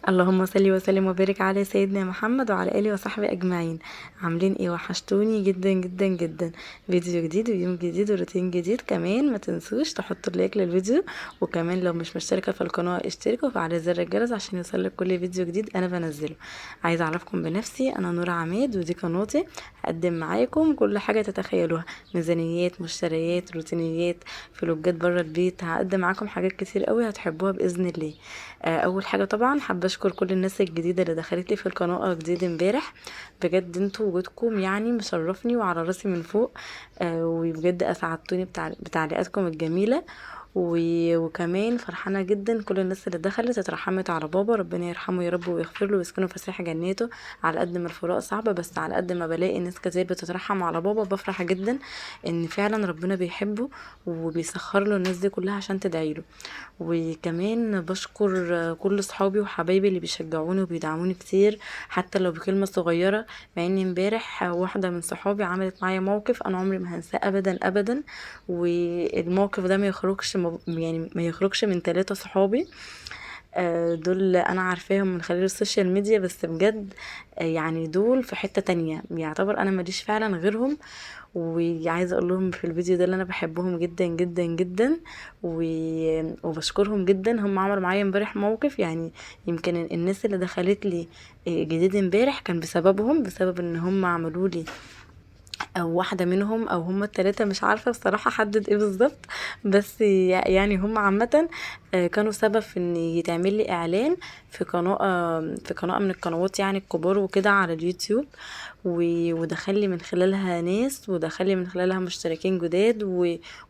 اللهم صل وسلم وبارك على سيدنا محمد وعلى اله وصحبه اجمعين. عاملين ايه؟ وحشتوني جدا جدا جدا. فيديو جديد ويوم جديد وروتين جديد. كمان ما تنسوش تحطوا لايك للفيديو، وكمان لو مش مشتركه في القناه اشتركوا وفعلوا زر الجرس عشان يوصلك كل فيديو جديد انا بنزله. عايزه اعرفكم بنفسي، انا نور عماد ودي قناتي. هقدم معاكم كل حاجه تتخيلوها، ميزانيات، مشتريات، روتينيات، فلوجات بره البيت. هقدم معاكم حاجات كتير قوي هتحبوها باذن الله. اول حاجه طبعا حابه اشكر كل الناس الجديده اللي دخلت لي في القناه جديد امبارح. بجد انتوا وجودكم يعني مشرفني وعلى راسي من فوق. وبجد اسعدتوني بتعليقاتكم الجميله. وكمان فرحانه جدا كل الناس اللي دخلت اترحمت على بابا، ربنا يرحمه يا رب ويغفر له ويسكنه فسيح جناته. على قد ما الفراق صعبه، بس على قد ما بلاقي ناس كتير بتترحم على بابا بفرح جدا ان فعلا ربنا بيحبه وبيسخر له الناس دي كلها عشان تدعي له. وكمان بشكر كل صحابي وحبايبي اللي بيشجعوني وبيدعموني كتير، حتى لو بكلمة صغيرة. مع ان امبارح واحدة من صحابي عملت معايا موقف انا عمري ما هنساه ابدا ابدا. والموقف ده يعني ما يخرجش من 3 صحابي. دول انا عارفاهم من خلال السوشيال ميديا، بس بجد يعني دول في حتة تانية، يعتبر انا ماليش فعلا غيرهم. وعايزه اقول لهم في الفيديو ده اللي انا بحبهم جدا جدا جدا. وبشكرهم جدا. هم عملوا معايا امبارح موقف، يعني يمكن الناس اللي دخلت لي جديد امبارح كان بسببهم، بسبب ان هم عملوا لي، او واحده منهم او هم ال3، مش عارفه بصراحه احدد ايه بالظبط. بس يعني هم عامه كانوا سبب في ان يتعمل لي اعلان في قناه من القنوات يعني الكبار وكده على اليوتيوب. ودخل لي من خلالها ناس، ودخل لي من خلالها مشتركين جداد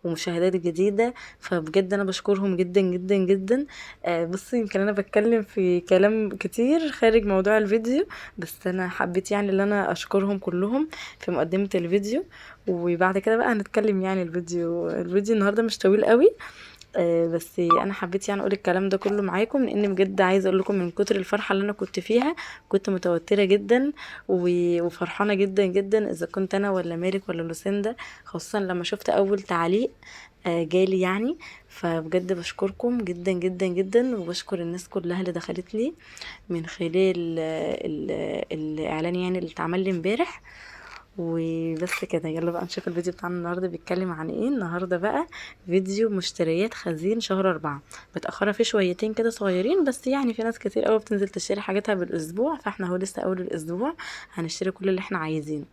ومشاهدات جديده. فبجد انا بشكرهم جدا جدا جدا. بصي يمكن انا بتكلم في كلام كتير خارج موضوع الفيديو، بس انا حبيت يعني ان انا اشكرهم كلهم في مقدمة الفيديو. وبعد كده بقى هنتكلم. يعني الفيديو النهارده مش طويل قوي. بس انا حبيت يعني اقول الكلام ده كله معاكم، لان بجد عايزه اقول لكم من كتر الفرحه اللي انا كنت فيها كنت متوتره جدا وفرحانه جدا جدا، اذا كنت انا ولا مالك ولا لوسيندا، خاصه لما شفت اول تعليق جالي يعني. فبجد بشكركم جدا جدا جدا، وبشكر الناس كلها اللي دخلت لي من خلال الاعلان يعني اللي اتعمل لي امبارح. وبس كده، يلا بقى نشوف الفيديو بتاعنا النهارده بيتكلم عن ايه. النهارده بقى فيديو مشتريات خزين شهر 4. متأخرة فيه شويتين كده صغيرين، بس يعني في ناس كتير قوي بتنزل تشتري حاجاتها بالاسبوع، فاحنا هو لسه اول الاسبوع هنشتري كل اللي احنا عايزينه.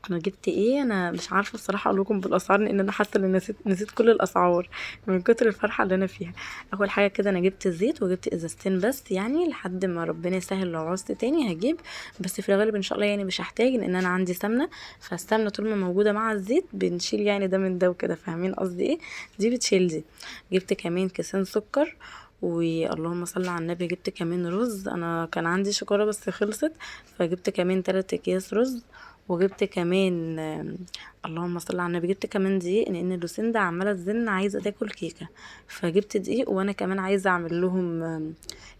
انا جبت ايه؟ انا مش عارفه بصراحه اقول لكم بالاسعار، لان انا حاسه ان نسيت كل الاسعار من كتر الفرحه اللي انا فيها. اول حاجه كده انا جبت زيت وجبت ازازتين بس، يعني لحد ما ربنا يسهل لو عوزت تاني هجيب. بس في الغالب ان شاء الله يعني مش هحتاج، لان انا عندي سمنه، فالسمنه طول ما موجوده مع الزيت بنشيل يعني ده من ده وكده، فاهمين قصدي ايه؟ دي بتشيل دي. جبت كمان كيسين سكر، واللهم صل على النبي جبت كمان رز. انا كان عندي شكارة بس خلصت، فجبت كمان 3 اكياس رز. وجبت كمان اللهم صل على النبي جبت كمان دقيق، لان لوسيندا عماله تزن عايزه تاكل كيكه، فجبت دقيق. وانا كمان عايزه اعمل لهم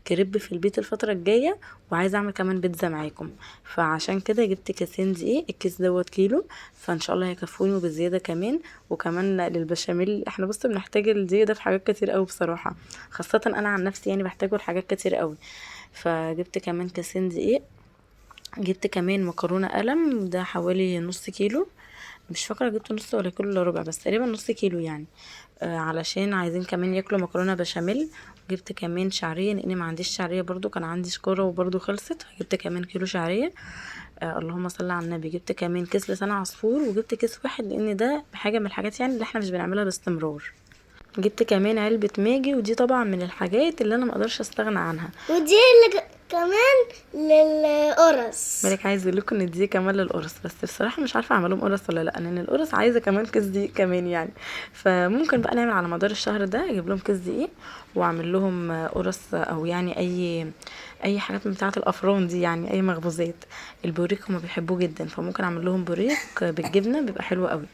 كريب في البيت الفتره الجايه، وعايزه اعمل كمان بيتزا معاكم. فعشان كده جبت كيسين دقيق، الكيس دوت كيلو، فان شاء الله هيكفوني وبزياده كمان. وكمان للبشاميل احنا بص بنحتاج الدقيق ده في حاجات كتير قوي بصراحه، خاصه انا عن نفسي يعني بحتاجه لحاجات كتير قوي. فجبت كمان كيسين دقيق. جبت كمان مكرونه قلم، ده حوالي نص كيلو، مش فاكره جبت نص ولا كيلو الا ربع، بس تقريبا نص كيلو يعني. علشان عايزين كمان ياكلوا مكرونه بشاميل. جبت كمان شعريه، لان ما عنديش شعريه برضو، كان عندي شكاره وبرضو خلصت، فجبت كمان كيلو شعريه. اللهم صل على النبي. جبت كمان كيس لسان عصفور، وجبت كيس واحد لان ده حاجه من الحاجات يعني اللي احنا مش بنعملها باستمرار. جبت كمان علبة ماجي، ودي طبعا من الحاجات اللي انا مقدرش استغنى عنها. ودي اللي كمان للقرص. مالك عايز اقول لكم ان دي كمان للقرص، بس بصراحه مش عارفه اعملهم قرص ولا لا، لان القرص عايزه كمان كيس دقيق كمان يعني. فممكن بقى نعمل على مدار الشهر ده اجيب لهم كيس دقيق واعمل لهم قرص، او يعني اي حاجات من بتاعه الافران دي، يعني اي مخبوزات. البوريك هما بيحبوه جدا، فممكن اعمل لهم بوريك بالجبنه بيبقى حلو قوي.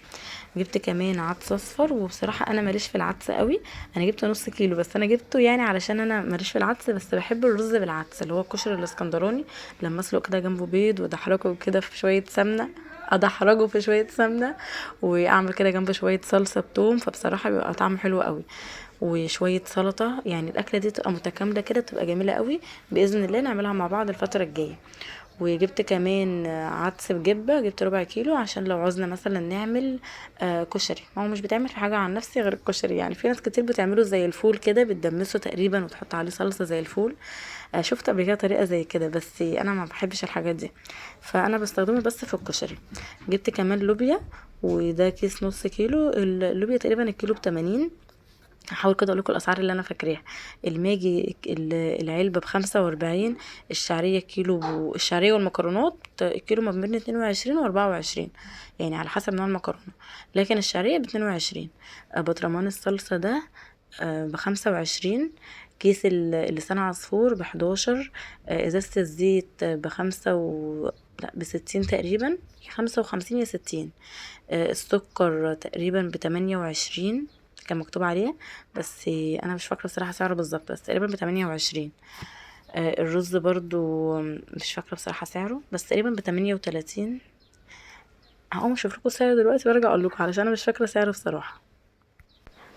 جبت كمان عدس اصفر، وبصراحه انا ماليش في العدس قوي. انا جبت نص كيلو، بس انا جبته يعني علشان انا ماليش في العدس، بس بحب الرز بالعدس اللي هو الكشري الاسكندراني، لما اسلق كده جنبه بيض وادحرجه كده في شويه سمنه، ادحرجه في شويه سمنه، واعمل كده جنبه شويه صلصه بتوم، فبصراحه بيبقى طعمه حلو قوي. وشويه سلطه. يعني الاكله دي تبقى متكامله كده، تبقى جميله قوي. باذن الله نعملها مع بعض الفتره الجايه. وجبت كمان عدس بجبه، جبت ربع كيلو عشان لو عوزنا مثلا نعمل كشري. ما هو مش بتعمل في حاجه عن نفسي غير الكشري. يعني في ناس كتير بتعمله زي الفول كده، بتدمسه تقريبا وتحط عليه صلصه زي الفول. شفت قبل كده طريقه زي كده، بس انا ما بحبش الحاجات دي، فانا بستخدمه بس في الكشري. جبت كمان لوبيا، وده كيس نص كيلو. اللوبيا تقريبا الكيلو ب80. هحاول كده اقول لكم الاسعار اللي انا فاكراها. الماجي العلبه ب45. الشعريه كيلو، الشعريه والمكرونات الكيلو ما بين 22 و24، يعني على حسب نوع المكرونه، لكن الشعريه ب22. برطمان الصلصه ده ب25. كيس اللسان عصفور ب11. ازازة الزيت بخمسة لا ب60 تقريبا، يا 55 يا 60. السكر تقريبا ب28، كان مكتوب عليه، بس انا مش فاكره بصراحه سعره بالظبط، بس تقريبا ب28. الرز برضو مش فاكره بصراحه سعره، بس تقريبا ب38. هقوم اشوف لكم سعره دلوقتي وارجع اقول لكم، علشان انا مش فاكره سعره بصراحه.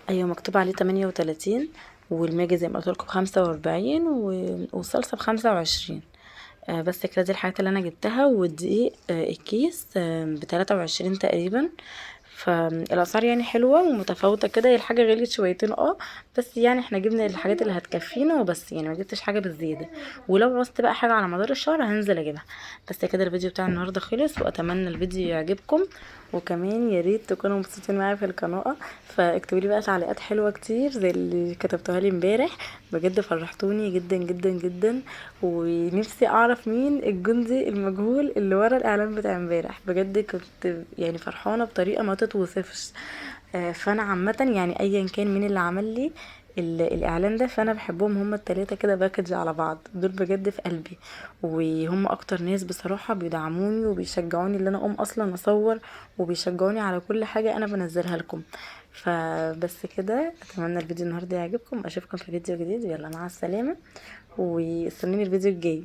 ايوه مكتوب عليه 38. والماجي زي ما قلت لكم ب45، والصلصه ب25. بس كده دي الحاجات اللي انا جبتها. والدقيق الكيس ب23 تقريبا. فالاسعار يعني حلوه ومتفاوته كده. هي الحاجه غليت شويتين بس يعني احنا جبنا الحاجات اللي هتكفينا وبس، يعني ما جبتش حاجه بالزياده. ولو عوزت بقى حاجه على مدار الشهر هنزل اجيبها. بس كده الفيديو بتاع النهارده خلص، واتمنى الفيديو يعجبكم. وكمان يا ريت تكونوا مبسوطين معايا في القناه، فاكتبوا لي بقى تعليقات حلوه كتير زي اللي كتبتوها لي امبارح. بجد فرحتوني جدا جدا جدا. ونفسي اعرف مين الجندي المجهول اللي ورا الاعلان بتاع امبارح. بجد كنت يعني فرحانه بطريقه ما تتوصفش. فانا عامه يعني ايا كان مين اللي عمل لي الاعلان ده، فانا بحبهم هما التلاتة كده باكج على بعض. دول بجد في قلبي، وهم اكتر ناس بصراحة بيدعموني وبيشجعوني ان انا اقوم اصلا اصور، وبيشجعوني على كل حاجة انا بنزلها لكم. فبس كده، اتمنى الفيديو النهارده يعجبكم. اشوفكم في فيديو جديد، يلا مع السلامة، واستنوني الفيديو الجاي.